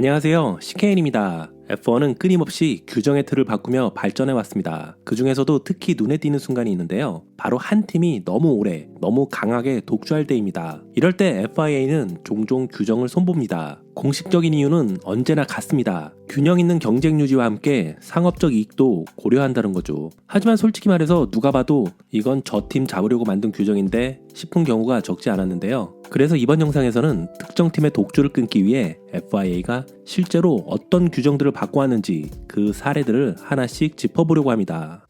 안녕하세요. CKN입니다. F1은 끊임없이 규정의 틀을 바꾸며 발전해왔습니다. 그 중에서도 특히 눈에 띄는 순간이 있는데요. 바로 한 팀이 너무 오래, 너무 강하게 독주할 때입니다. 이럴 때 FIA는 종종 규정을 손봅니다. 공식적인 이유는 언제나 같습니다. 균형 있는 경쟁 유지와 함께 상업적 이익도 고려한다는 거죠. 하지만 솔직히 말해서 누가 봐도 이건 저 팀 잡으려고 만든 규정인데 싶은 경우가 적지 않았는데요. 그래서 이번 영상에서는 특정 팀의 독주를 끊기 위해 FIA가 실제로 어떤 규정들을 바꿔왔는지 그 사례들을 하나씩 짚어보려고 합니다.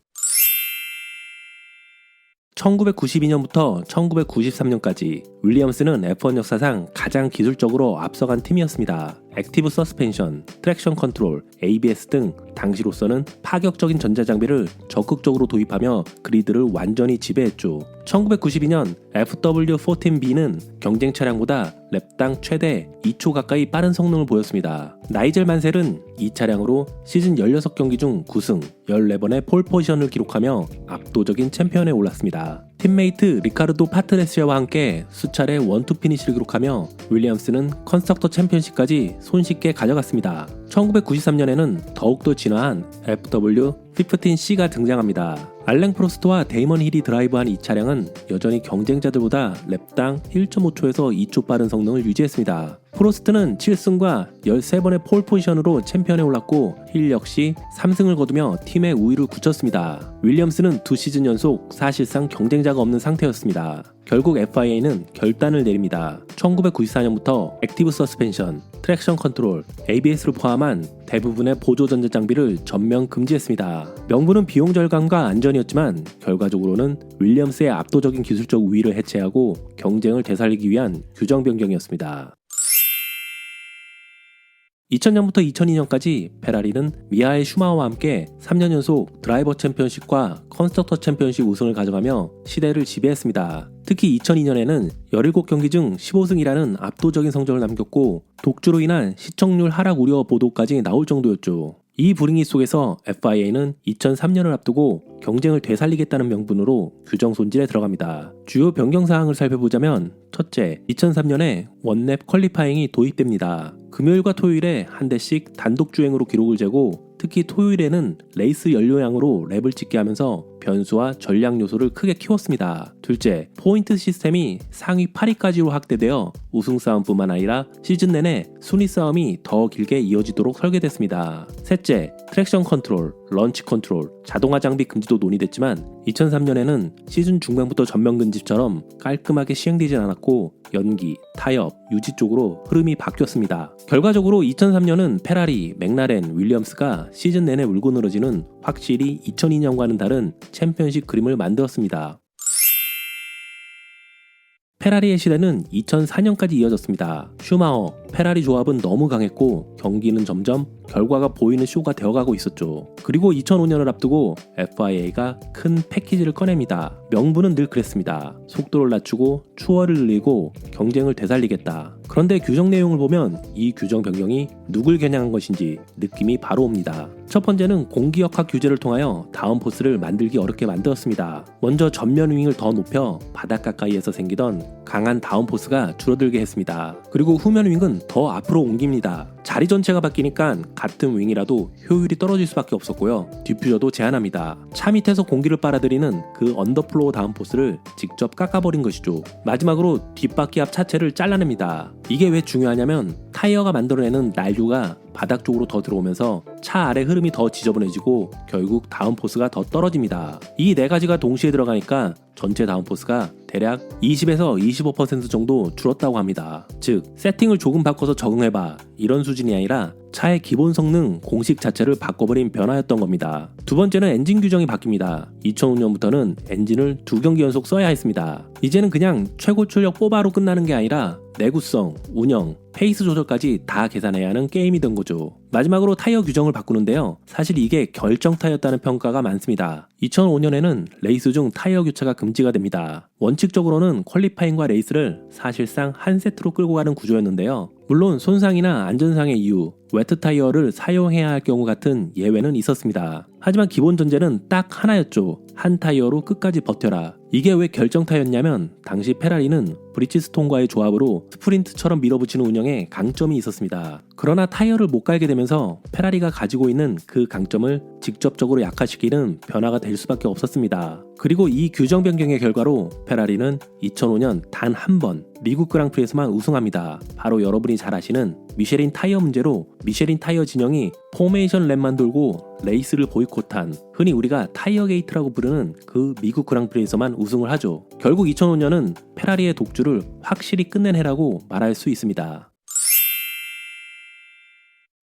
1992년부터 1993년까지 윌리엄스는 F1 역사상 가장 기술적으로 앞서간 팀이었습니다. 액티브 서스펜션, 트랙션 컨트롤, ABS 등 당시로서는 파격적인 전자장비를 적극적으로 도입하며 그리드를 완전히 지배했죠. 1992년 FW14B는 경쟁 차량보다 랩당 최대 2초 가까이 빠른 성능을 보였습니다. 나이젤 만셀은 이 차량으로 시즌 16경기 중 9승, 14번의 폴 포지션을 기록하며 압도적인 챔피언에 올랐습니다. 팀메이트 리카르도 파트레시아와 함께 수차례 원투 피니시를 기록하며 윌리엄스는 컨스트럭터 챔피언십까지 손쉽게 가져갔습니다. 1993년에는 더욱더 진화한 FW15C가 등장합니다. 알랭 프로스트와 데이먼 힐이 드라이브한 이 차량은 여전히 경쟁자들보다 랩당 1.5초에서 2초 빠른 성능을 유지했습니다. 프로스트는 7승과 13번의 폴 포지션으로 챔피언에 올랐고 힐 역시 3승을 거두며 팀의 우위를 굳혔습니다. 윌리엄스는 2시즌 연속 사실상 경쟁자가 없는 상태였습니다. 결국 FIA는 결단을 내립니다. 1994년부터 액티브 서스펜션, 트랙션 컨트롤, ABS를 포함한 대부분의 보조 전자장비를 전면 금지했습니다. 명분은 비용 절감과 안전이었지만 결과적으로는 윌리엄스의 압도적인 기술적 우위를 해체하고 경쟁을 되살리기 위한 규정 변경이었습니다. 2000년부터 2002년까지 페라리는 미하엘 슈마허와 함께 3년 연속 드라이버 챔피언십과 컨스트럭터 챔피언십 우승을 가져가며 시대를 지배했습니다. 특히 2002년에는 17경기 중 15승이라는 압도적인 성적을 남겼고 독주로 인한 시청률 하락 우려 보도까지 나올 정도였죠. 이 불행이 속에서 FIA는 2003년을 앞두고 경쟁을 되살리겠다는 명분으로 규정 손질에 들어갑니다. 주요 변경 사항을 살펴보자면 첫째, 2003년에 원랩 퀄리파잉이 도입됩니다. 금요일과 토요일에 한 대씩 단독 주행으로 기록을 재고 특히 토요일에는 레이스 연료량으로 랩을 찍게 하면서 변수와 전략 요소를 크게 키웠습니다. 둘째, 포인트 시스템이 상위 8위까지로 확대되어 우승 싸움뿐만 아니라 시즌 내내 순위 싸움이 더 길게 이어지도록 설계됐습니다. 셋째, 트랙션 컨트롤, 런치 컨트롤, 자동화 장비 금지도 논의됐지만 2003년에는 시즌 중반부터 전면 금지처럼 깔끔하게 시행되진 않았고 연기, 타협, 유지 쪽으로 흐름이 바뀌었습니다. 결과적으로 2003년은 페라리, 맥라렌, 윌리엄스가 시즌 내내 울고 늘어지는 확실히 2002년과는 다른 챔피언십 그림을 만들었습니다. 페라리의 시대는 2004년까지 이어졌습니다. 슈마허, 페라리 조합은 너무 강했고 경기는 점점 결과가 보이는 쇼가 되어가고 있었죠. 그리고 2005년을 앞두고 FIA가 큰 패키지를 꺼냅니다. 명분은 늘 그랬습니다. 속도를 낮추고 추월을 늘리고 경쟁을 되살리겠다. 그런데 규정 내용을 보면 이 규정 변경이 누굴 겨냥한 것인지 느낌이 바로 옵니다. 첫 번째는 공기역학 규제를 통하여 다운포스를 만들기 어렵게 만들었습니다. 먼저 전면 윙을 더 높여 바닥 가까이에서 생기던 강한 다운포스가 줄어들게 했습니다. 그리고 후면 윙은 더 앞으로 옮깁니다. 자리 전체가 바뀌니까 같은 윙이라도 효율이 떨어질 수밖에 없었고요. 디퓨저도 제한합니다. 차 밑에서 공기를 빨아들이는 그 언더플로우 다운포스를 직접 깎아버린 것이죠. 마지막으로 뒷바퀴 앞 차체를 잘라냅니다. 이게 왜 중요하냐면 타이어가 만들어내는 난류가 바닥 쪽으로 더 들어오면서 차 아래 흐름이 더 지저분해지고 결국 다운포스가 더 떨어집니다. 이 네 가지가 동시에 들어가니까 전체 다운포스가 대략 20에서 25% 정도 줄었다고 합니다. 즉, 세팅을 조금 바꿔서 적응해봐 이런 수준이 아니라 차의 기본 성능 공식 자체를 바꿔버린 변화였던 겁니다. 두 번째는 엔진 규정이 바뀝니다. 2005년부터는 엔진을 2경기 연속 써야 했습니다. 이제는 그냥 최고 출력 뽑아로 끝나는 게 아니라 내구성, 운영, 페이스 조절까지 다 계산해야 하는 게임이 된 거죠. 마지막으로 타이어 규정을 바꾸는데요. 사실 이게 결정타였다는 평가가 많습니다. 2005년에는 레이스 중 타이어 교체가 금지가 됩니다. 원칙적으로는 퀄리파잉과 레이스를 사실상 한 세트로 끌고 가는 구조였는데요. 물론 손상이나 안전상의 이유, 웨트 타이어를 사용해야 할 경우 같은 예외는 있었습니다. 하지만 기본 전제는 딱 하나였죠. 한 타이어로 끝까지 버텨라. 이게 왜 결정타였냐면 당시 페라리는 브리지스톤과의 조합으로 스프린트처럼 밀어붙이는 운영에 강점이 있었습니다. 그러나 타이어를 못 갈게 되면서 페라리가 가지고 있는 그 강점을 직접적으로 약화시키는 변화가 될 수밖에 없었습니다. 그리고 이 규정 변경의 결과로 페라리는 2005년 단 한 번 미국 그랑프리에서만 우승합니다. 바로 여러분이 잘 아시는 미쉐린 타이어 문제로 미쉐린 타이어 진영이 포메이션 랩만 돌고 레이스를 보이콧한 흔히 우리가 타이어 게이트라고 부르는 그 미국 그랑프리에서만 우승을 하죠. 결국 2005년은 페라리의 독주를 확실히 끝낸 해라고 말할 수 있습니다.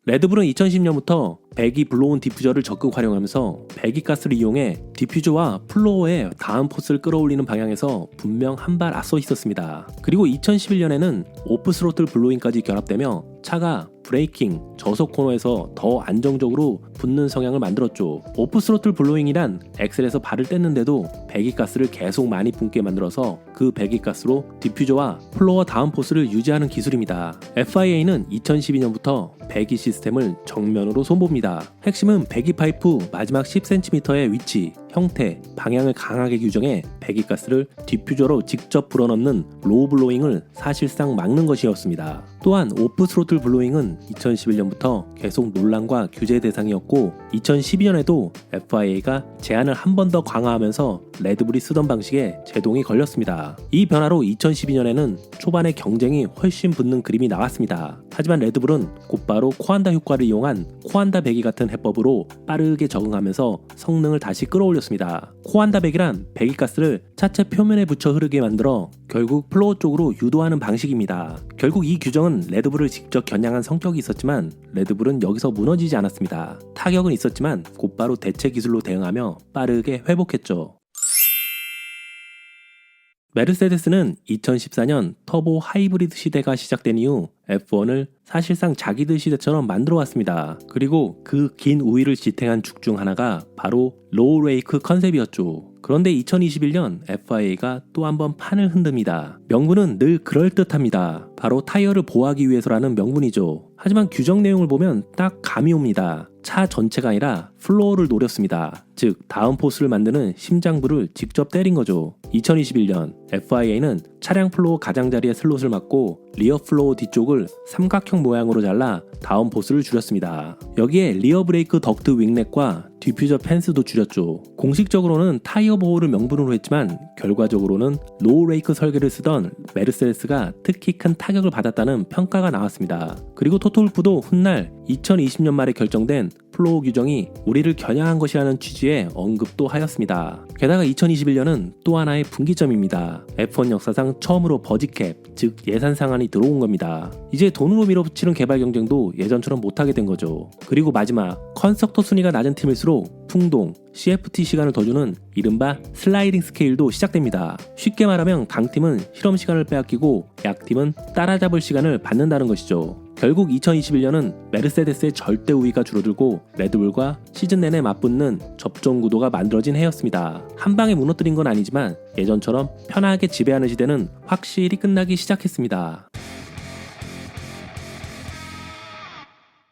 레드불은 2010년부터 배기 블로온 디퓨저를 적극 활용하면서 배기가스를 이용해 디퓨저와 플로어의 다음 포스를 끌어올리는 방향에서 분명 한 발 앞서 있었습니다. 그리고 2011년에는 오프 스로틀 블로잉까지 결합되며 차가 브레이킹, 저속 코너에서 더 안정적으로 붙는 성향을 만들었죠. 오프 스로틀 블로잉이란 엑셀에서 발을 뗐는데도 배기가스를 계속 많이 뿜게 만들어서 그 배기가스로 디퓨저와 플로어 다운 포스를 유지하는 기술입니다. FIA는 2012년부터 배기 시스템을 정면으로 손봅니다. 핵심은 배기 파이프 마지막 10cm의 위치, 형태, 방향을 강하게 규정해 배기가스를 디퓨저로 직접 불어넣는 로우 블로잉을 사실상 막는 것이었습니다. 또한 오프 스로틀 블로잉은 2011년부터 계속 논란과 규제 대상이었고 2012년에도 FIA가 제한을 한 번 더 강화하면서 레드불이 쓰던 방식에 제동이 걸렸습니다. 이 변화로 2012년에는 초반에 경쟁이 훨씬 붙는 그림이 나왔습니다. 하지만 레드불은 곧바로 코안다 효과를 이용한 코안다 배기 같은 해법으로 빠르게 적응하면서 성능을 다시 끌어올렸습니다. 코안다 배기란 배기가스를 차체 표면에 붙여 흐르게 만들어 결국 플로어 쪽으로 유도하는 방식입니다. 결국 이 규정은 레드불을 직접 겨냥한 성격이 있었지만 레드불은 여기서 무너지지 않았습니다. 타격은 있었지만 곧바로 대체 기술로 대응하며 빠르게 회복했죠. 메르세데스는 2014년 터보 하이브리드 시대가 시작된 이후 F1을 사실상 자기들 시대처럼 만들어 왔습니다. 그리고 그 긴 우위를 지탱한 축 중 하나가 바로 로우 레이크 컨셉이었죠. 그런데 2021년 FIA가 또 한 번 판을 흔듭니다. 명분은 늘 그럴듯합니다. 바로 타이어를 보호하기 위해서라는 명분이죠. 하지만 규정 내용을 보면 딱 감이 옵니다. 차 전체가 아니라 플로어를 노렸습니다. 즉 다운 포스를 만드는 심장부를 직접 때린 거죠. 2021년 FIA는 차량 플로어 가장자리의 슬롯을 막고 리어 플로어 뒤쪽을 삼각형 모양으로 잘라 다운 포스를 줄였습니다. 여기에 리어 브레이크 덕트 윙넷과 디퓨저 펜스도 줄였죠. 공식적으로는 타이어 보호를 명분으로 했지만 결과적으로는 로우 레이크 설계를 쓰던 메르세데스가 특히 큰 타격을 받았다는 평가가 나왔습니다. 그리고 토토울프도 훗날 2020년 말에 결정된 플로어 규정이 우리를 겨냥한 것이라는 취지의 언급도 하였습니다. 게다가 2021년은 또 하나의 분기점입니다. F1 역사상 처음으로 버짓캡, 즉 예산 상한이 들어온 겁니다. 이제 돈으로 밀어붙이는 개발 경쟁도 예전처럼 못하게 된 거죠. 그리고 마지막, 컨스트럭터 순위가 낮은 팀일수록 풍동, CFT 시간을 더 주는 이른바 슬라이딩 스케일도 시작됩니다. 쉽게 말하면 강팀은 실험 시간을 빼앗기고 약팀은 따라잡을 시간을 받는다는 것이죠. 결국 2021년은 메르세데스의 절대 우위가 줄어들고 레드불과 시즌 내내 맞붙는 접종 구도가 만들어진 해였습니다. 한 방에 무너뜨린 건 아니지만 예전처럼 편하게 지배하는 시대는 확실히 끝나기 시작했습니다.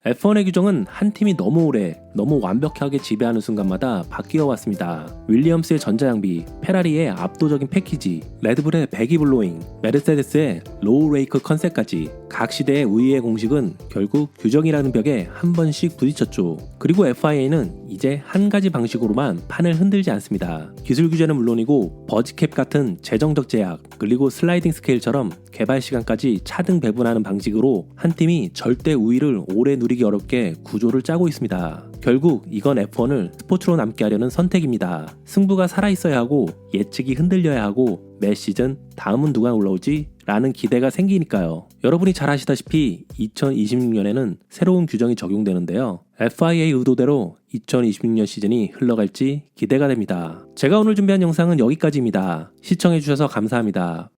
F1의 규정은 한 팀이 너무 오래, 너무 완벽하게 지배하는 순간마다 바뀌어 왔습니다. 윌리엄스의 전자장비, 페라리의 압도적인 패키지, 레드불의 배기 블로잉, 메르세데스의 로우 레이크 컨셉까지 각 시대의 우위의 공식은 결국 규정이라는 벽에 한 번씩 부딪혔죠. 그리고 FIA는 이제 한 가지 방식으로만 판을 흔들지 않습니다. 기술 규제는 물론이고 버즈캡 같은 재정적 제약, 그리고 슬라이딩 스케일처럼 개발 시간까지 차등 배분하는 방식으로 한 팀이 절대 우위를 오래 누리기 어렵게 구조를 짜고 있습니다. 결국 이건 F1을 스포츠로 남게 하려는 선택입니다. 승부가 살아있어야 하고 예측이 흔들려야 하고 매 시즌 다음은 누가 올라오지? 라는 기대가 생기니까요. 여러분이 잘 아시다시피 2026년에는 새로운 규정이 적용되는데요. FIA 의도대로 2026년 시즌이 흘러갈지 기대가 됩니다. 제가 오늘 준비한 영상은 여기까지입니다. 시청해주셔서 감사합니다.